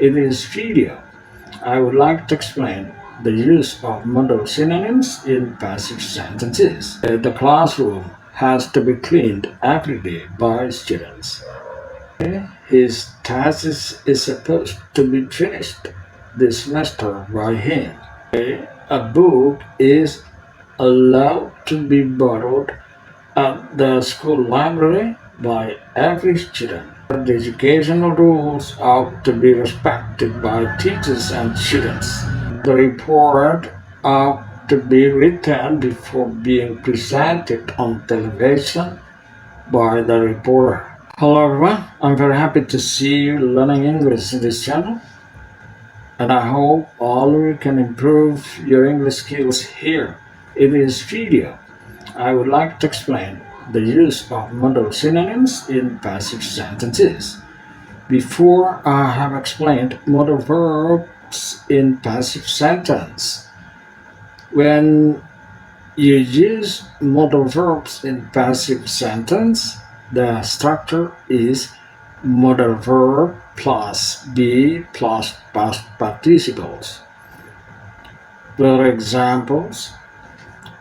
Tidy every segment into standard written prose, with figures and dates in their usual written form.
In this video, I would like to explain the use of modal synonyms in passive sentences. The classroom has to be cleaned every day by students. His thesis is supposed to be finished this semester by him. A book is allowed to be borrowed at the school library by every student. The educational rules ought to be respected by teachers and students. The report ought to be written before being presented on television by the reporter. Hello everyone, I'm very happy to see you learning English in this channel, and I hope all of you can improve your English skills here. In this video, I would like to explain the use of modal synonyms in passive sentences. Before I have explained modal verbs in passive sentence, when you use modal verbs in passive sentence, the structure is modal verb plus be plus past participles. For examples,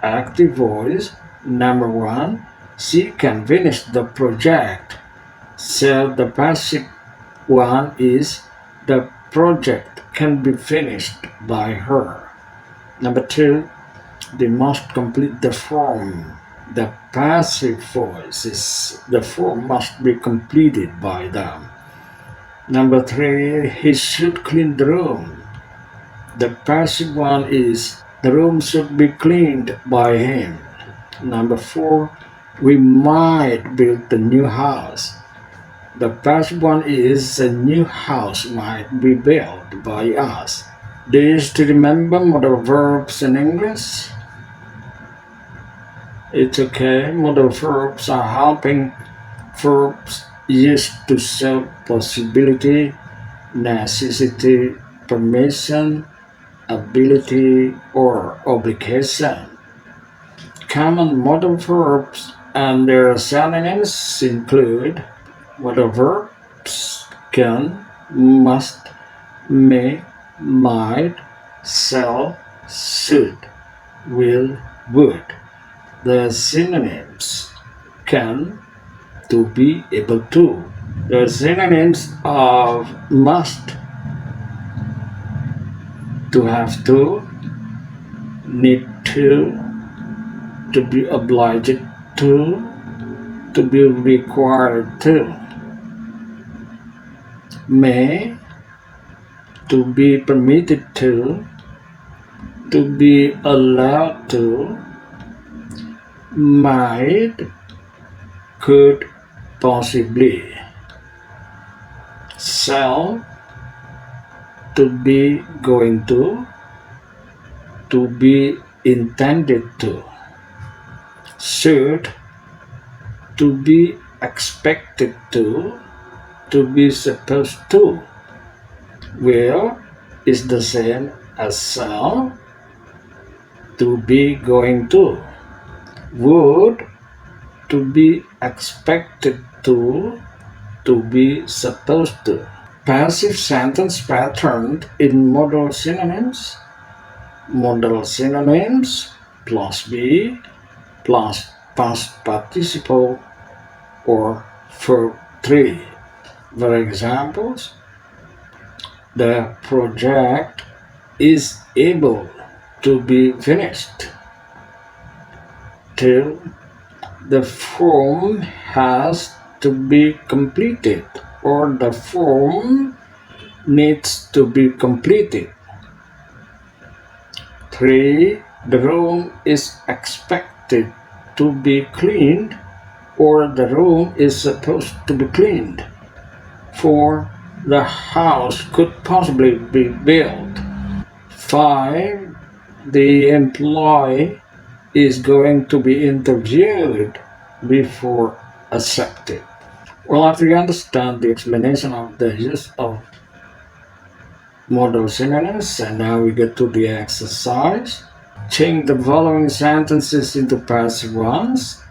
active voice, number 1, she can finish the project. So the passive one is the project can be finished by her. Number 2, they must complete the form. The passive voice is the form must be completed by them. Number 3, he should clean the room. The passive one is the room should be cleaned by him. Number 4, we might build a new house. The passive one is a new house might be built by us. Do you still remember modal verbs in English? It's okay. Modal verbs are helping verbs used to show possibility, necessity, permission, ability, or obligation. Common modal verbs and their synonyms include modal verbs can, must, may, might, shall, should, will, would. The synonyms can, to be able to. The synonyms of must, to have to, need to be obliged to be required to. May, to be permitted to be allowed to. Might, could, possibly. Shall, to be going to be intended to. Should, to be expected to be supposed to. Will is the same as shall, to be going to. Would, to be expected to be supposed to. Passive sentence pattern in modal synonyms. Modal synonyms plus be plus past participle or verb 3. For examples, the project is able to be finished. 2, the form has to be completed or the form needs to be completed. 3, the room is expected to be cleaned or the room is supposed to be cleaned. 4, the house could possibly be built. 5, the employee is going to be interviewed before accepted. Well, after you understand the explanation of the use of modal synonyms, and now we get to the exercise. Change the following sentences into passive ones.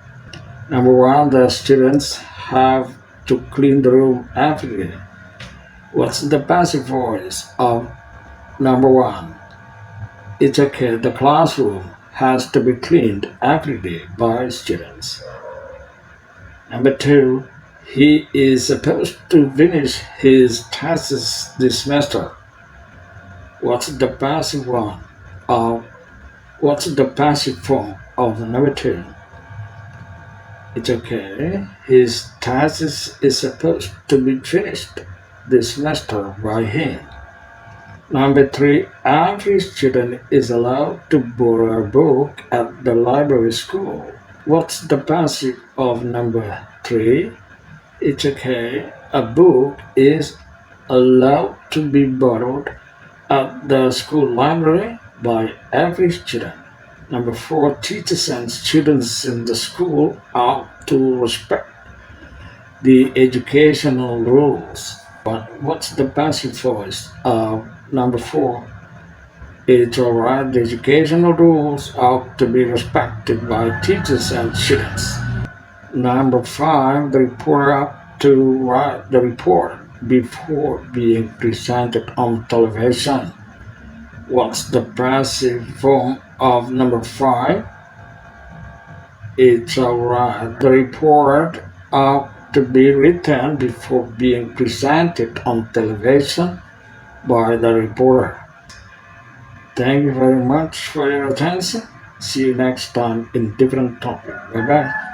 Number 1, the students have to clean the room every day. What's the passive voice of number one? It's okay. The classroom has to be cleaned every day by students. Number two, he is supposed to finish his tests this semester. What's the passive one? Of what's the passive form of number two? It's okay. His thesis is supposed to be finished this semester by him. Number three, every student is allowed to borrow a book at the library school. What's the passive of number three? It's okay. A book is allowed to be borrowed at the school library by every student. Number four, teachers and students in the school ought to respect the educational rules. But what's the passive voice of number four? It's alright, the educational rules ought to be respected by teachers and students. Number five, the reporter ought to write the report before being presented on television. What's the passive form of number five? It's alright. The report ought to be written before being presented on television by the reporter. Thank you very much for your attention. See you next time in different topic. Bye bye.